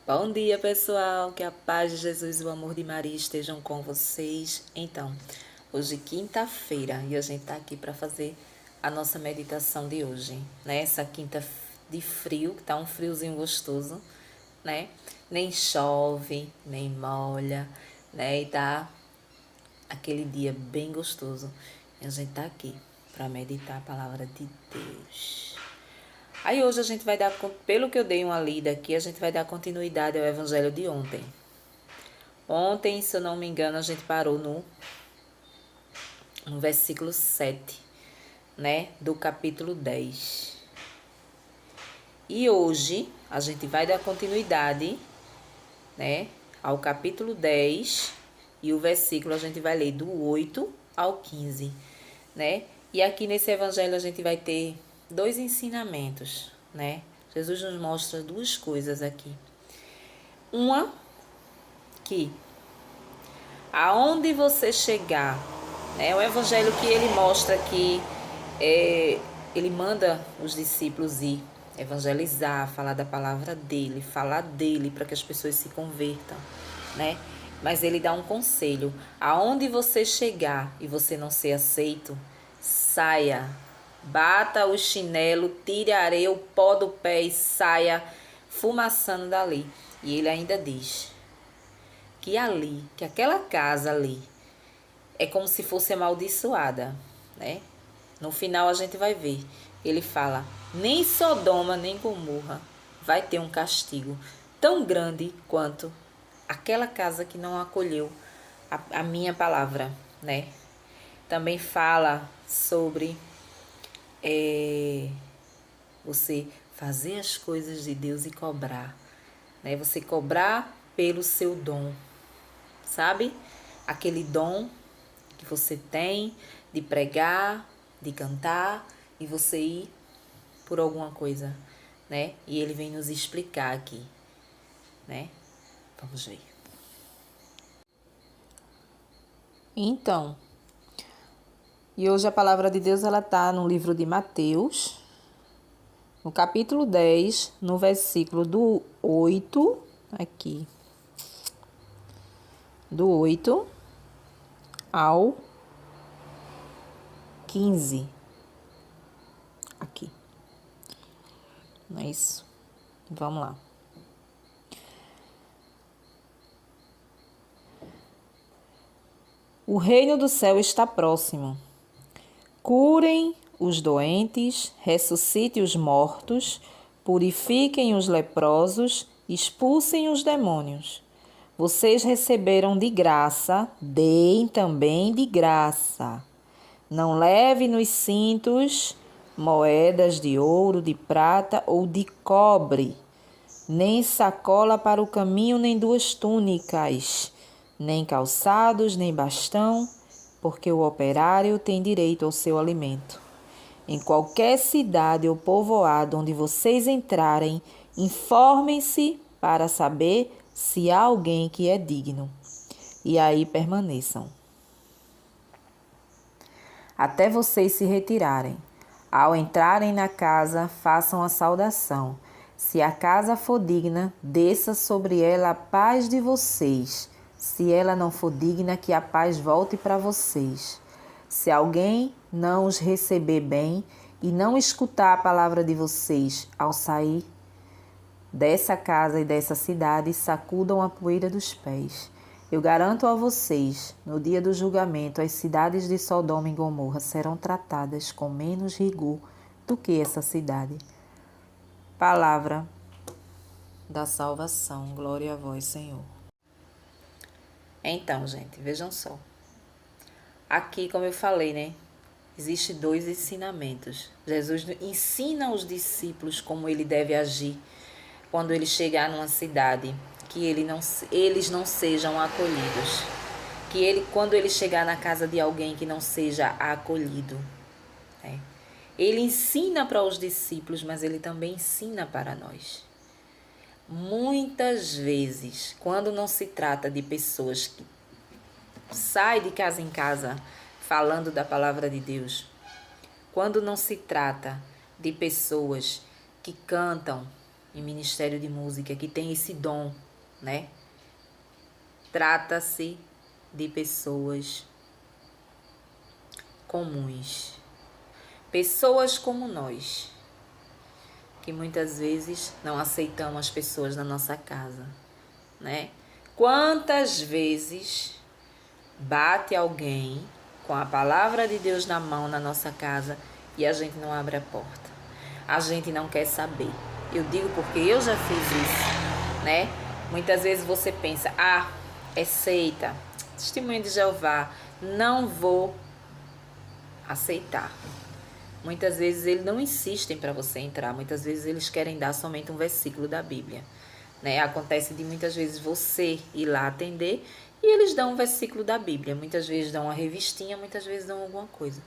Bom dia, pessoal. Que a paz de Jesus e o amor de Maria estejam com vocês. Então, hoje quinta-feira e a gente tá aqui para fazer a nossa meditação de hoje, né? Essa quinta de frio, que tá um friozinho gostoso, né? Nem chove, nem molha, né? E tá aquele dia bem gostoso. E a gente tá aqui para meditar a palavra de Deus. Aí hoje a gente vai dar, pelo que eu dei uma lida aqui, a gente vai dar continuidade ao evangelho de ontem. Ontem, se eu não me engano, a gente parou no versículo 7, né, do capítulo 10. E hoje a gente vai dar continuidade, né, ao capítulo 10 e o versículo a gente vai ler do 8 ao 15, né? E aqui nesse evangelho a gente vai ter dois ensinamentos, né? Jesus nos mostra duas coisas aqui. Uma, que aonde você chegar, né? O evangelho que ele mostra que ele manda os discípulos ir evangelizar, falar da palavra dele, falar dele para que as pessoas se convertam, né? Mas ele dá um conselho: aonde você chegar e você não ser aceito, saia, bata o chinelo, tire a areia, o pó do pé e saia fumaçando dali. E ele ainda diz que ali, que aquela casa ali, é como se fosse amaldiçoada, né? No final a gente vai ver. Ele fala: nem Sodoma nem Gomorra vai ter um castigo tão grande quanto aquela casa que não acolheu a minha palavra, né? Também fala sobre você fazer as coisas de Deus e cobrar, né? Você cobrar pelo seu dom, sabe? Aquele dom que você tem de pregar, de cantar e você ir por alguma coisa, né? E ele vem nos explicar aqui, né? Vamos ver. Então, e hoje a palavra de Deus ela tá no livro de Mateus, no capítulo 10, no versículo do 8, aqui, do 8 ao 15, aqui. Não é isso? Vamos lá. O reino do céu está próximo. Curem os doentes, ressuscitem os mortos, purifiquem os leprosos, expulsem os demônios. Vocês receberam de graça, deem também de graça. Não leve nos cintos moedas de ouro, de prata ou de cobre, nem sacola para o caminho, nem duas túnicas, nem calçados, nem bastão, porque o operário tem direito ao seu alimento. Em qualquer cidade ou povoado onde vocês entrarem, informem-se para saber se há alguém que é digno, e aí permaneçam até vocês se retirarem. Ao entrarem na casa, façam a saudação. Se a casa for digna, desça sobre ela a paz de vocês. Se ela não for digna, que a paz volte para vocês. Se alguém não os receber bem e não escutar a palavra de vocês ao sair dessa casa e dessa cidade, sacudam a poeira dos pés. Eu garanto a vocês, no dia do julgamento, as cidades de Sodoma e Gomorra serão tratadas com menos rigor do que essa cidade. Palavra da salvação. Glória a vós, Senhor. Então, gente, vejam só. Aqui, como eu falei, né? Existem dois ensinamentos. Jesus ensina aos discípulos como ele deve agir quando ele chegar numa cidade, que eles não sejam acolhidos. Que ele, quando ele chegar na casa de alguém que não seja acolhido. Né? Ele ensina para os discípulos, mas ele também ensina para nós. Muitas vezes, quando não se trata de pessoas que saem de casa em casa falando da palavra de Deus, quando não se trata de pessoas que cantam, em ministério de música, que tem esse dom, né? Trata-se de pessoas comuns, pessoas como nós, que muitas vezes não aceitamos as pessoas na nossa casa, né? Quantas vezes bate alguém com a palavra de Deus na mão na nossa casa e a gente não abre a porta? A gente não quer saber. Eu digo porque eu já fiz isso, né? Muitas vezes você pensa, é seita, testemunho de Jeová, não vou aceitar. Muitas vezes eles não insistem para você entrar, muitas vezes eles querem dar somente um versículo da Bíblia, né? Acontece de muitas vezes você ir lá atender e eles dão um versículo da Bíblia, muitas vezes dão uma revistinha, muitas vezes dão alguma coisa.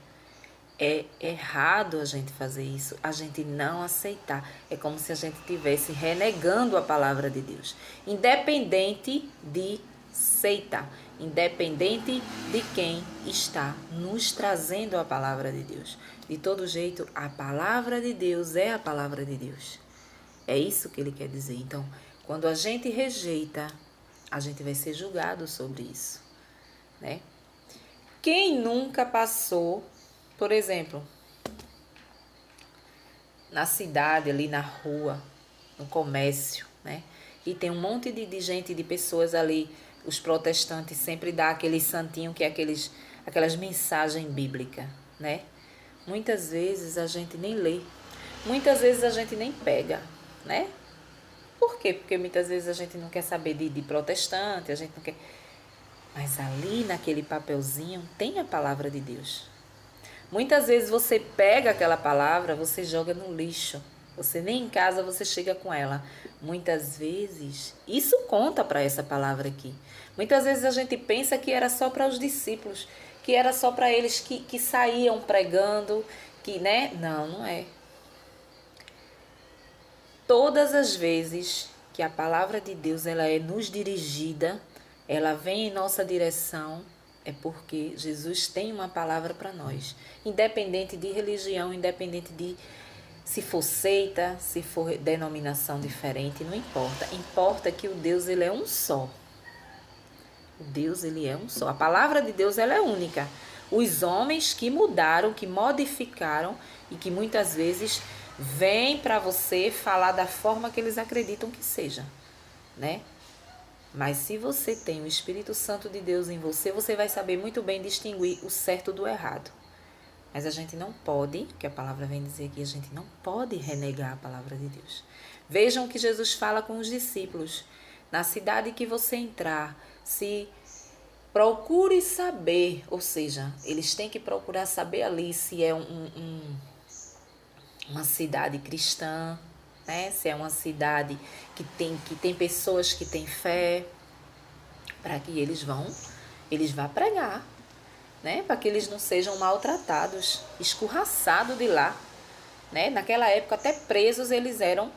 É errado a gente fazer isso, a gente não aceitar. É como se a gente estivesse renegando a palavra de Deus, independente de seita, independente de quem está nos trazendo a palavra de Deus. De todo jeito, a palavra de Deus é a palavra de Deus. É isso que ele quer dizer. Então, quando a gente rejeita, a gente vai ser julgado sobre isso, né? Quem nunca passou, por exemplo, na cidade, ali na rua, no comércio, né? E tem um monte de gente, de pessoas ali, os protestantes sempre dão aquele santinho, que é aquelas mensagens bíblicas, né? Muitas vezes a gente nem lê, muitas vezes a gente nem pega, né? Por quê? Porque muitas vezes a gente não quer saber de protestante, a gente não quer... Mas ali naquele papelzinho tem a palavra de Deus. Muitas vezes você pega aquela palavra, você joga no lixo. Você nem em casa você chega com ela. Muitas vezes, isso conta para essa palavra aqui. Muitas vezes a gente pensa que era só para os discípulos, que era só para eles que saíam pregando, que, né? Não, não é. Todas as vezes que a palavra de Deus ela é nos dirigida, ela vem em nossa direção, é porque Jesus tem uma palavra para nós. Independente de religião, independente de se for seita, se for denominação diferente, não importa. Importa que o Deus ele é um só. O Deus ele é um só. A palavra de Deus ela é única. Os homens que mudaram, que modificaram e que muitas vezes vêm para você falar da forma que eles acreditam que seja, né? Mas se você tem o Espírito Santo de Deus em você, você vai saber muito bem distinguir o certo do errado. Mas a gente não pode, que a palavra vem dizer aqui, a gente não pode renegar a palavra de Deus. Vejam o que Jesus fala com os discípulos. Na cidade que você entrar, se procure saber, ou seja, eles têm que procurar saber ali se é uma cidade cristã, né? Se é uma cidade que tem pessoas que têm fé, para que eles vão pregar, né? Para que eles não sejam maltratados, escorraçados de lá, né? Naquela época até presos eles eram,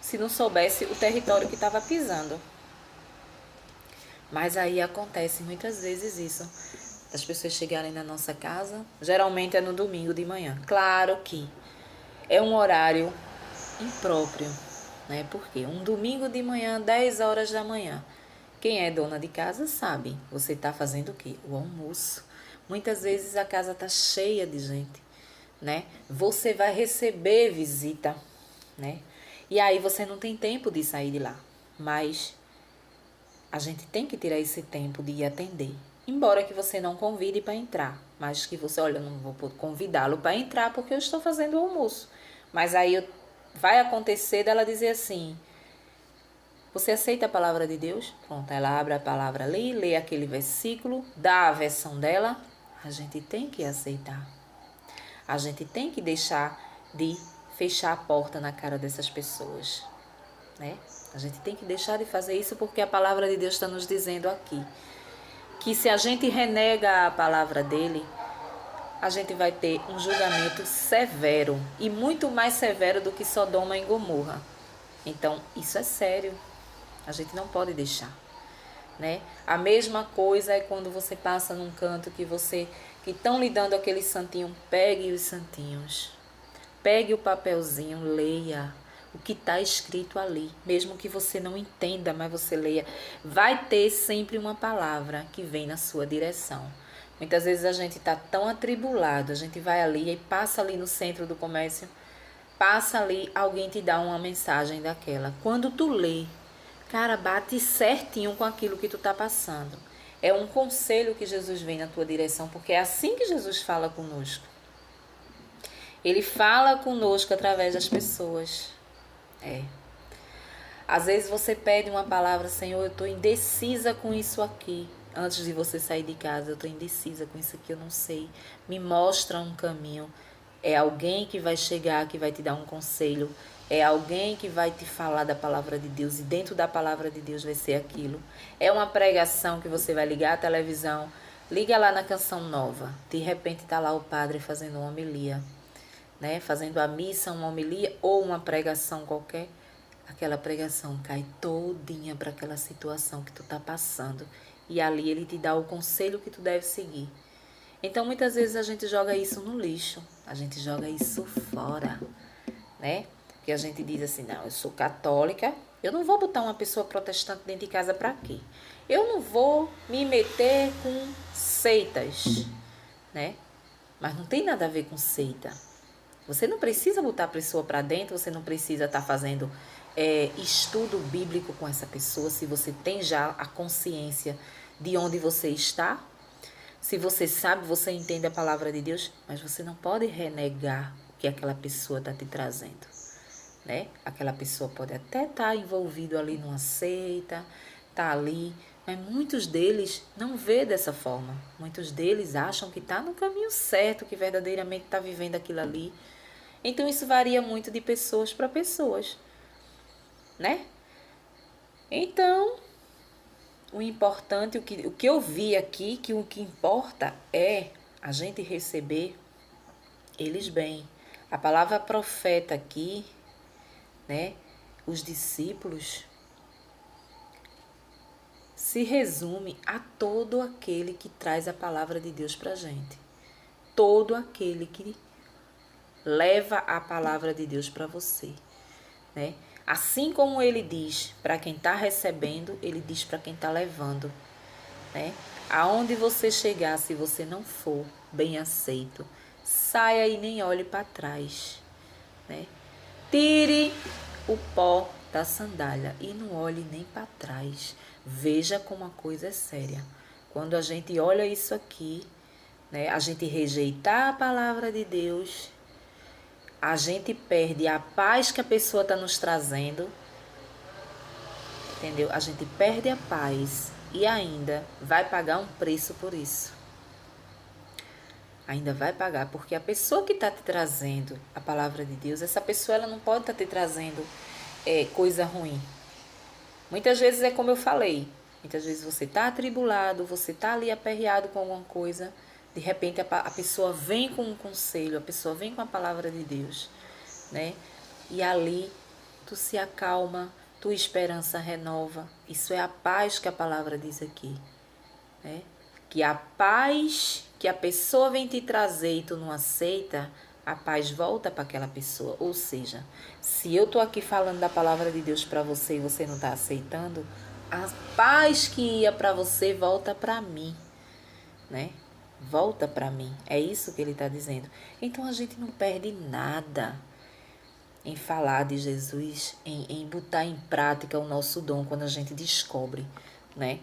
se não soubesse o território que estava pisando. Mas aí acontece muitas vezes isso, as pessoas chegarem na nossa casa, geralmente é no domingo de manhã. Claro que é um horário impróprio, né? Porque um domingo de manhã, 10 horas da manhã, quem é dona de casa sabe, você está fazendo o quê? O almoço. Muitas vezes a casa está cheia de gente, né? Você vai receber visita, né? E aí você não tem tempo de sair de lá, mas a gente tem que tirar esse tempo de ir atender. Embora que você não convide para entrar, mas que você, olha, eu não vou convidá-lo para entrar porque eu estou fazendo o almoço. Mas aí vai acontecer dela dizer assim, você aceita a palavra de Deus? Pronto, ela abre a palavra ali, lê aquele versículo, dá a versão dela. A gente tem que aceitar. A gente tem que deixar de fechar a porta na cara dessas pessoas, né? A gente tem que deixar de fazer isso porque a palavra de Deus está nos dizendo aqui que se a gente renega a palavra dele, a gente vai ter um julgamento severo e muito mais severo do que Sodoma e Gomorra. Então, isso é sério. A gente não pode deixar, né? A mesma coisa é quando você passa num canto que estão lhe dando aquele santinho, pegue os santinhos. Pegue o papelzinho, leia. o que está escrito ali. Mesmo que você não entenda, mas você leia, vai ter sempre uma palavra que vem na sua direção. Muitas vezes a gente está tão atribulado, a gente vai ali e passa ali no centro do comércio, passa ali, alguém te dá uma mensagem daquela. Quando tu lê, cara, bate certinho com aquilo que tu tá passando. É um conselho que Jesus vem na tua direção, porque é assim que Jesus fala conosco. Ele fala conosco através das pessoas. Às vezes você pede uma palavra, Senhor, eu estou indecisa com isso aqui. Antes de você sair de casa, eu estou indecisa com isso aqui, eu não sei. Me mostra um caminho. É alguém que vai chegar, que vai te dar um conselho. É alguém que vai te falar da palavra de Deus. E dentro da palavra de Deus vai ser aquilo. É uma pregação que você vai ligar a televisão. Liga lá na Canção Nova. De repente está lá o padre fazendo uma homilia. Né? Fazendo a missa, uma homilia ou uma pregação qualquer. Aquela pregação cai todinha para aquela situação que tu tá passando. E ali ele te dá o conselho que tu deve seguir. Então, muitas vezes a gente joga isso no lixo. A gente joga isso fora, né? Porque a gente diz assim, não, eu sou católica, eu não vou botar uma pessoa protestante dentro de casa para quê? Eu não vou me meter com seitas, né? Mas não tem nada a ver com seita. Você não precisa botar a pessoa para dentro, você não precisa estar fazendo estudo bíblico com essa pessoa, se você tem já a consciência de onde você está. Se você sabe, você entende a palavra de Deus, mas você não pode renegar o que aquela pessoa está te trazendo, né? Aquela pessoa pode até estar envolvido ali numa seita, tá ali, mas muitos deles não vê dessa forma. Muitos deles acham que está no caminho certo, que verdadeiramente está vivendo aquilo ali. Então isso varia muito de pessoas para pessoas, né? Então, o importante, o que eu vi aqui, que o que importa é a gente receber eles bem. A palavra profeta aqui, né? Os discípulos, se resume a todo aquele que traz a palavra de Deus pra gente. Todo aquele que leva a palavra de Deus para você, né? Assim como ele diz para quem está recebendo, ele diz para quem está levando, né? Aonde você chegar, se você não for bem aceito, saia e nem olhe para trás, né? Tire o pó da sandália e não olhe nem para trás. Veja como a coisa é séria. Quando a gente olha isso aqui, né? A gente rejeitar a palavra de Deus, a gente perde a paz que a pessoa está nos trazendo, entendeu? A gente perde a paz e ainda vai pagar um preço por isso. Ainda vai pagar, porque a pessoa que está te trazendo a palavra de Deus, essa pessoa ela não pode estar te trazendo coisa ruim. Muitas vezes é como eu falei, muitas vezes você está atribulado, você está ali aperreado com alguma coisa, de repente a pessoa vem com um conselho, a pessoa vem com a palavra de Deus, né? E ali tu se acalma, tua esperança renova. Isso é a paz que a palavra diz aqui, né? Que a paz que a pessoa vem te trazer e tu não aceita, a paz volta para aquela pessoa. Ou seja, se eu tô aqui falando da palavra de Deus para você e você não está aceitando, a paz que ia para você volta para mim, né? Volta para mim. É isso que ele está dizendo. Então a gente não perde nada em falar de Jesus, em botar em prática o nosso dom quando a gente descobre, né?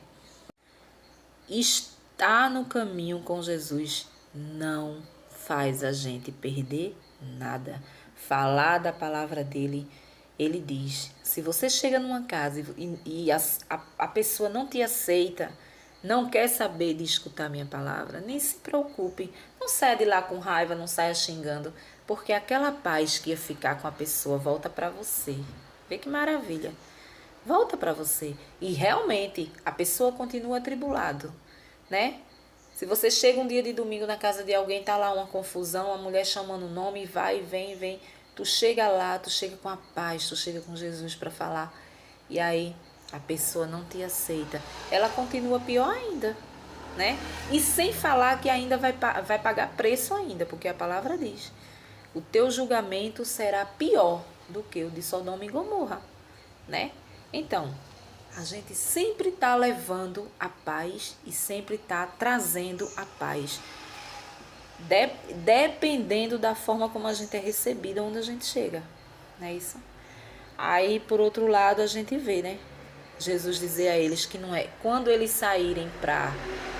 Estar no caminho com Jesus não faz a gente perder nada. Falar da palavra dele, ele diz, se você chega numa casa e a pessoa não te aceita, não quer saber de escutar minha palavra, nem se preocupe, não saia de lá com raiva, não saia xingando, porque aquela paz que ia ficar com a pessoa volta para você. Vê que maravilha. Volta para você. E realmente a pessoa continua atribulado, né? Se você chega um dia de domingo na casa de alguém, tá lá uma confusão, a mulher chamando o nome, vai, vem. Tu chega lá, tu chega com a paz, tu chega com Jesus para falar. E aí a pessoa não te aceita. Ela continua pior ainda, né? E sem falar que ainda vai pagar preço ainda, porque a palavra diz: o teu julgamento será pior do que o de Sodoma e Gomorra, né? Então, a gente sempre está levando a paz e sempre está trazendo a paz. Dependendo da forma como a gente é recebido, onde a gente chega, não é isso? Aí, por outro lado, a gente vê, né? Jesus dizer a eles que não é... Quando eles saírem para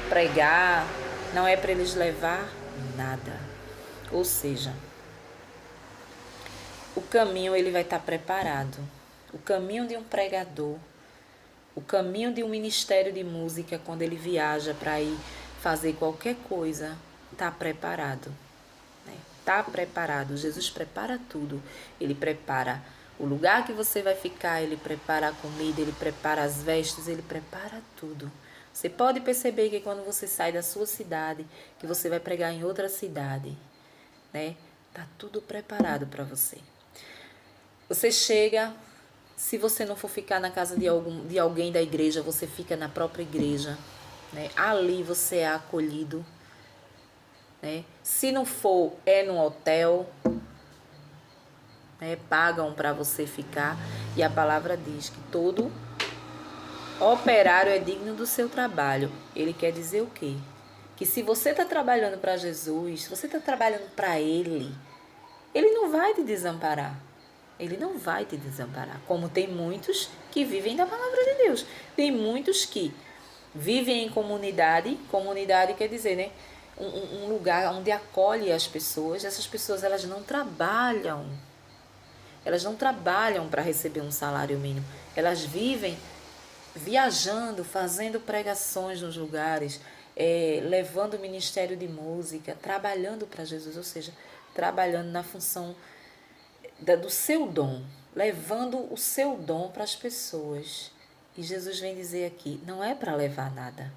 pregar, não é para eles levar nada. Ou seja, o caminho ele vai estar preparado. O caminho de um pregador, o caminho de um ministério de música, quando ele viaja para ir fazer qualquer coisa, está preparado. Está preparado. Jesus prepara tudo. Ele prepara o lugar que você vai ficar, ele prepara a comida, ele prepara as vestes, ele prepara tudo. Você pode perceber que quando você sai da sua cidade, que você vai pregar em outra cidade, né? Tá tudo preparado para você. Você chega, se você não for ficar na casa de alguém da igreja, você fica na própria igreja, né? Ali você é acolhido, né? Se não for, é num hotel, né? Pagam para você ficar. E a palavra diz que todo operário é digno do seu trabalho. Ele quer dizer o quê? Que se você está trabalhando para Jesus, se você está trabalhando para Ele, Ele não vai te desamparar. Ele não vai te desamparar. Como tem muitos que vivem da palavra de Deus. Tem muitos que vivem em comunidade. Comunidade quer dizer, né? Um lugar onde acolhe as pessoas. Essas pessoas, elas não trabalham. Elas não trabalham para receber um salário mínimo. Elas vivem viajando, fazendo pregações nos lugares, levando o ministério de música, trabalhando para Jesus, ou seja, trabalhando na função do seu dom, levando o seu dom para as pessoas. E Jesus vem dizer aqui, não é para levar nada.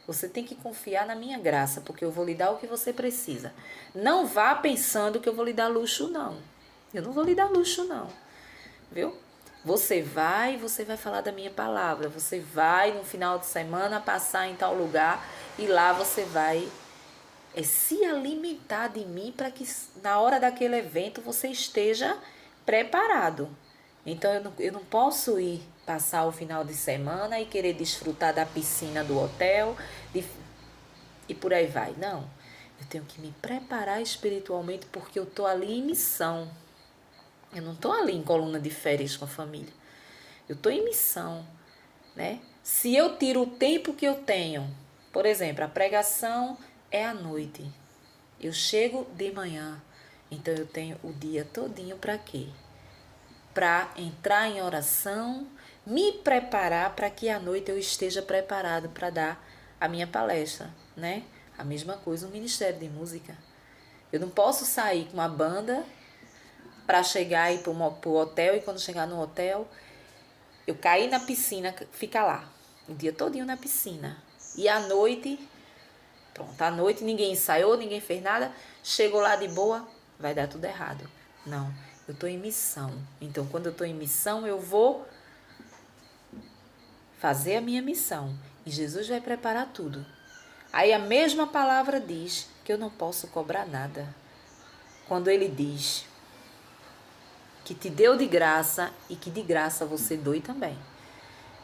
Você tem que confiar na minha graça, porque eu vou lhe dar o que você precisa. Não vá pensando que eu vou lhe dar luxo, não. Eu não vou lhe dar luxo, não. Viu? Você vai falar da minha palavra. Você vai no final de semana passar em tal lugar e lá você vai se alimentar de mim para que na hora daquele evento você esteja preparado. Então eu não posso ir passar o final de semana e querer desfrutar da piscina do hotel e por aí vai. Não, eu tenho que me preparar espiritualmente porque eu estou ali em missão. Eu não estou ali em coluna de férias com a família. Eu estou em missão, né? Se eu tiro o tempo que eu tenho, por exemplo, a pregação é à noite. Eu chego de manhã. Então eu tenho o dia todinho para quê? Para entrar em oração, me preparar para que à noite eu esteja preparado para dar a minha palestra, né? A mesma coisa o Ministério de Música. Eu não posso sair com uma banda para chegar e ir para o hotel e quando chegar no hotel, eu cair na piscina, fica lá, o dia todinho na piscina. E à noite, pronto, à noite ninguém ensaiou, ninguém fez nada, chegou lá de boa, vai dar tudo errado. Não, eu estou em missão. Então, quando eu estou em missão, eu vou fazer a minha missão. E Jesus vai preparar tudo. Aí a mesma palavra diz que eu não posso cobrar nada. Quando ele diz que te deu de graça e que de graça você doe também.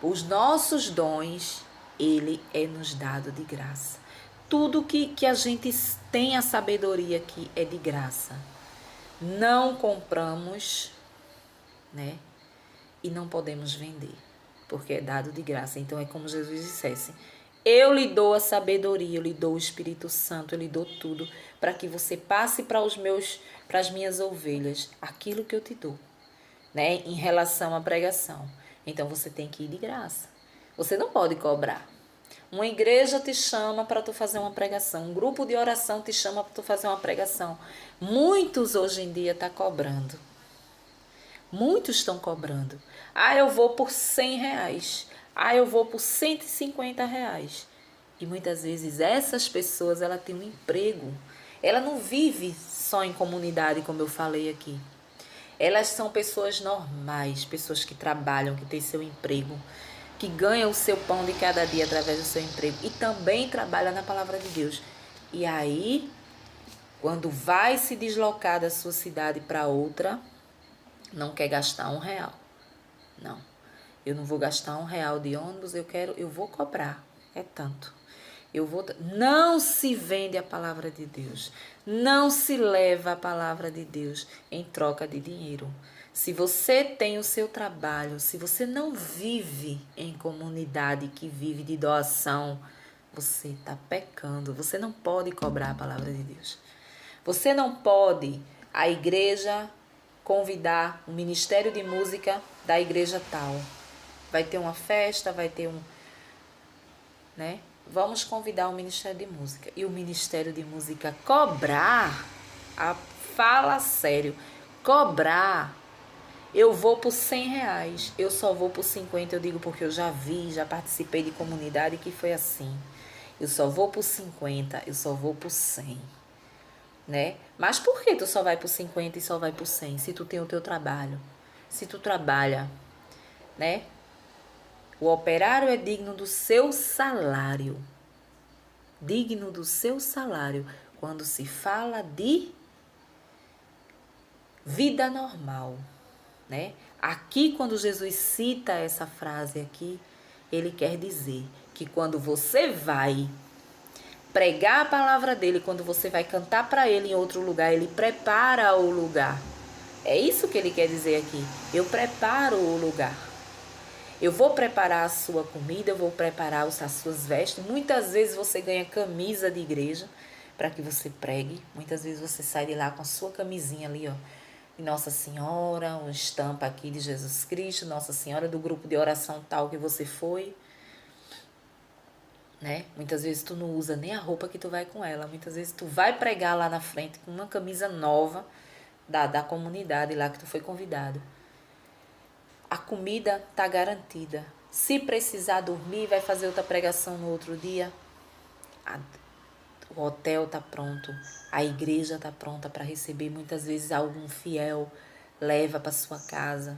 Os nossos dons, ele é nos dado de graça. Tudo que a gente tem a sabedoria aqui é de graça. Não compramos, né? E não podemos vender, porque é dado de graça. Então é como Jesus dissesse, eu lhe dou a sabedoria, eu lhe dou o Espírito Santo, eu lhe dou tudo para que você passe para as minhas ovelhas aquilo que eu te dou, né? Em relação à pregação. Então você tem que ir de graça. Você não pode cobrar. Uma igreja te chama para tu fazer uma pregação. Um grupo de oração te chama para tu fazer uma pregação. Muitos hoje em dia estão cobrando. Muitos estão cobrando. Eu vou por R$100. Eu vou por R$150. E muitas vezes essas pessoas, ela tem um emprego. Ela não vive só em comunidade, como eu falei aqui. Elas são pessoas normais, pessoas que trabalham, que têm seu emprego, que ganham o seu pão de cada dia através do seu emprego e também trabalham na palavra de Deus. E aí, quando vai se deslocar da sua cidade para outra, não quer gastar R$ 1. Não, eu não vou gastar R$ 1 de ônibus, eu vou cobrar, é tanto. Não se vende a palavra de Deus, não se leva a palavra de Deus em troca de dinheiro. Se você tem o seu trabalho, se você não vive em comunidade que vive de doação, você está pecando. Você não pode cobrar a palavra de Deus. Você não pode, a igreja, convidar o ministério de música da igreja tal. Vai ter uma festa, vai ter né? Vamos convidar o Ministério de Música. E o Ministério de Música cobrar, fala sério, cobrar. Eu vou por R$ 100, eu só vou por 50, eu digo porque eu já participei de comunidade que foi assim. Eu só vou por 50, eu só vou por 100, né? Mas por que tu só vai por 50 e só vai por 100? Se tu tem o teu trabalho, se tu trabalha, né? O operário é digno do seu salário. Digno do seu salário. Quando se fala de vida normal, né? Aqui, quando Jesus cita essa frase aqui, ele quer dizer que quando você vai pregar a palavra dele, quando você vai cantar para ele em outro lugar, ele prepara o lugar. É isso que ele quer dizer aqui. Eu preparo o lugar. Eu vou preparar a sua comida, eu vou preparar as suas vestes. Muitas vezes você ganha camisa de igreja para que você pregue. Muitas vezes você sai de lá com a sua camisinha ali, ó, de Nossa Senhora, uma estampa aqui de Jesus Cristo, Nossa Senhora, do grupo de oração tal que você foi, né? Muitas vezes tu não usa nem a roupa que tu vai com ela. Muitas vezes tu vai pregar lá na frente com uma camisa nova da comunidade lá que tu foi convidado. A comida tá garantida. Se precisar dormir, vai fazer outra pregação no outro dia. O hotel tá pronto. A igreja tá pronta para receber. Muitas vezes algum fiel leva para sua casa.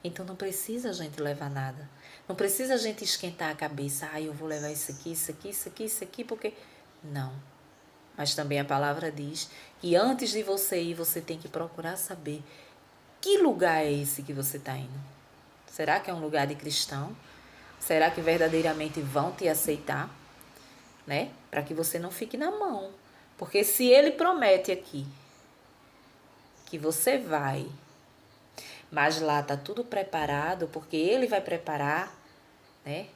Então não precisa a gente levar nada. Não precisa a gente esquentar a cabeça. Eu vou levar isso aqui, isso aqui, isso aqui, isso aqui, porque... Não. Mas também a palavra diz que antes de você ir, você tem que procurar saber que lugar é esse que você está indo. Será que é um lugar de cristão? Será que verdadeiramente vão te aceitar? Né? Para que você não fique na mão. Porque se ele promete aqui que você vai, mas lá tá tudo preparado, porque ele vai preparar, né?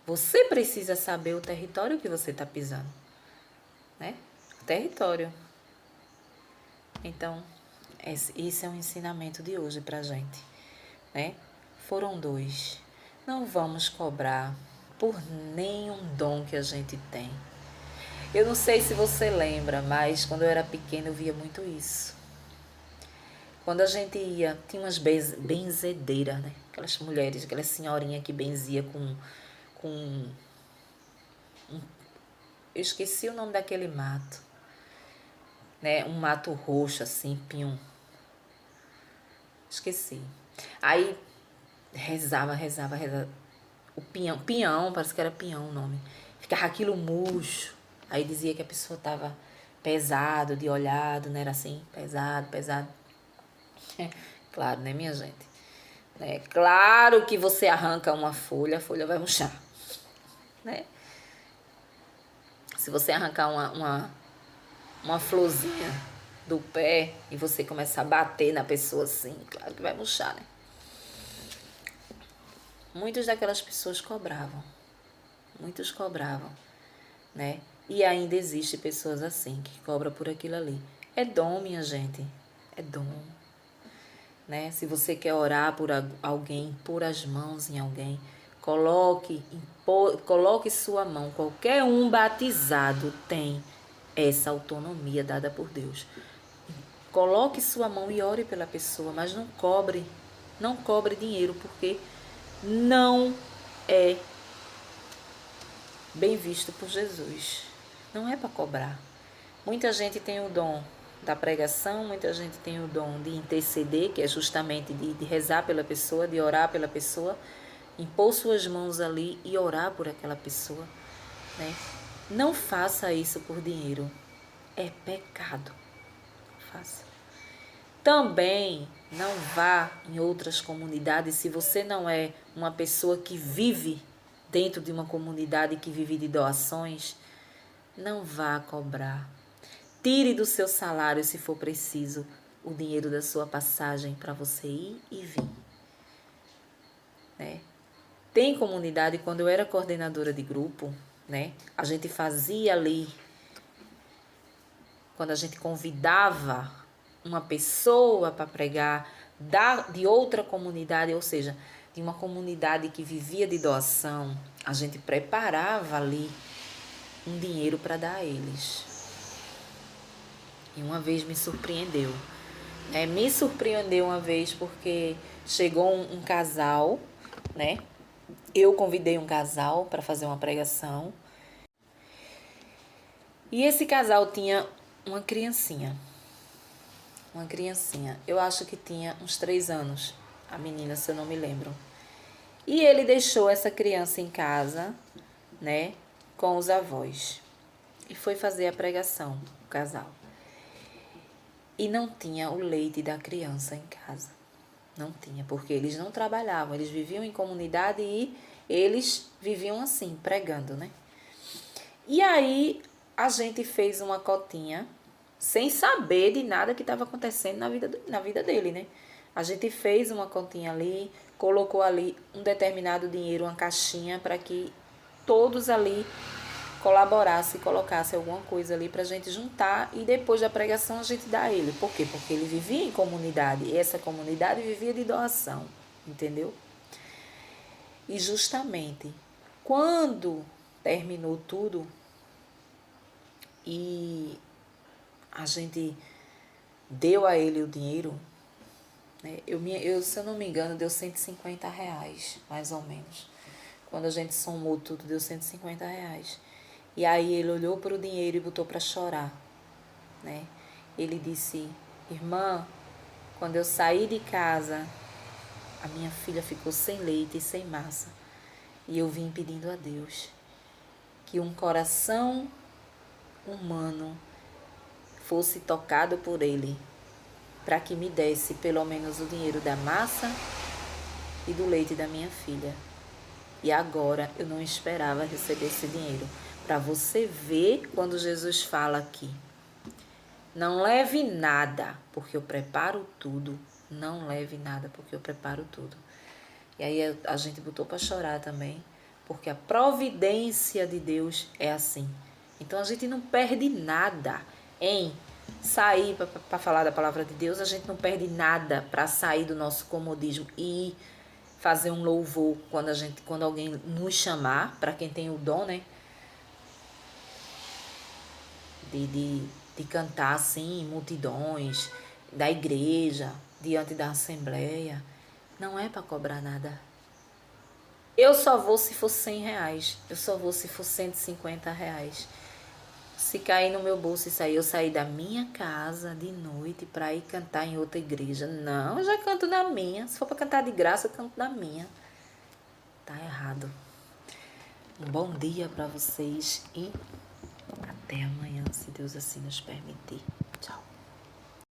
Você precisa saber o território que você está pisando, né? O território. Então, esse é um ensinamento de hoje pra gente, né? Foram 2. Não vamos cobrar por nenhum dom que a gente tem. Eu não sei se você lembra, mas quando eu era pequena eu via muito isso. Quando a gente ia, tinha umas benzedeiras, né? Aquelas mulheres, aquela senhorinha que benzia com eu esqueci o nome daquele mato, né? Um mato roxo assim, pinho. Esqueci. Aí rezava. O pinhão, parece que era pinhão o nome. Ficava aquilo murcho. Aí dizia que a pessoa tava pesado de olhado, né? Era assim, pesado. Claro, né, minha gente? É claro que você arranca uma folha, a folha vai murchar, né? Se você arrancar uma florzinha do pé e você começar a bater na pessoa assim, claro que vai murchar, né? Muitas daquelas pessoas cobravam. Muitos cobravam, né? E ainda existe pessoas assim, que cobram por aquilo ali. É dom, minha gente. É dom. Né? Se você quer orar por alguém, pôr as mãos em alguém, coloque sua mão. Qualquer um batizado tem essa autonomia dada por Deus. Coloque sua mão e ore pela pessoa, mas não cobre dinheiro, porque não é bem visto por Jesus. Não é para cobrar. Muita gente tem o dom da pregação, muita gente tem o dom de interceder, que é justamente de rezar pela pessoa, de orar pela pessoa, impor suas mãos ali e orar por aquela pessoa, né? Não faça isso por dinheiro. É pecado. Faça. Também não vá em outras comunidades se você não é uma pessoa que vive dentro de uma comunidade que vive de doações. Não vá cobrar. Tire do seu salário, se for preciso, o dinheiro da sua passagem para você ir e vir. Né? Tem comunidade, quando eu era coordenadora de grupo, né? A gente fazia ali, quando a gente convidava uma pessoa para pregar de outra comunidade, ou seja, de uma comunidade que vivia de doação, a gente preparava ali um dinheiro para dar a eles. E uma vez me surpreendeu. Me surpreendeu uma vez porque chegou um casal, né? Eu convidei um casal para fazer uma pregação. E esse casal tinha uma criancinha. Uma criancinha. Eu acho que tinha uns 3 anos. A menina, se eu não me lembro. E ele deixou essa criança em casa, né? Com os avós. E foi fazer a pregação, o casal. E não tinha o leite da criança em casa. Não tinha, porque eles não trabalhavam. Eles viviam em comunidade e eles viviam assim, pregando, né? E aí a gente fez uma cotinha, sem saber de nada que estava acontecendo na vida dele, né? A gente fez uma cotinha ali, colocou ali um determinado dinheiro, uma caixinha, para que todos ali colaborassem, colocassem alguma coisa ali para a gente juntar e depois da pregação a gente dá a ele. Por quê? Porque ele vivia em comunidade e essa comunidade vivia de doação, entendeu? E justamente quando terminou tudo e a gente deu a ele o dinheiro, né? Se eu não me engano, deu R$150, mais ou menos. Quando a gente somou tudo, deu R$150. E aí ele olhou para o dinheiro e botou para chorar, né? Ele disse: irmã, quando eu saí de casa, a minha filha ficou sem leite e sem massa. E eu vim pedindo a Deus que um coração humano fosse tocado por ele, para que me desse pelo menos o dinheiro da massa e do leite da minha filha. E agora eu não esperava receber esse dinheiro. Para você ver quando Jesus fala aqui: não leve nada, porque eu preparo tudo. Não leve nada, porque eu preparo tudo. E aí a gente botou para chorar também, porque a providência de Deus é assim. Então a gente não perde nada em sair para falar da palavra de Deus. A gente não perde nada para sair do nosso comodismo e fazer um louvor quando alguém nos chamar, para quem tem o dom, né? De cantar assim em multidões, da igreja, diante da assembleia. Não é para cobrar nada. Eu só vou se for R$100. Eu só vou se for R$150. Se cair no meu bolso e sair, eu sair da minha casa de noite para ir cantar em outra igreja. Não, eu já canto na minha. Se for para cantar de graça, eu canto na minha. Tá errado. Um bom dia para vocês e até amanhã, se Deus assim nos permitir.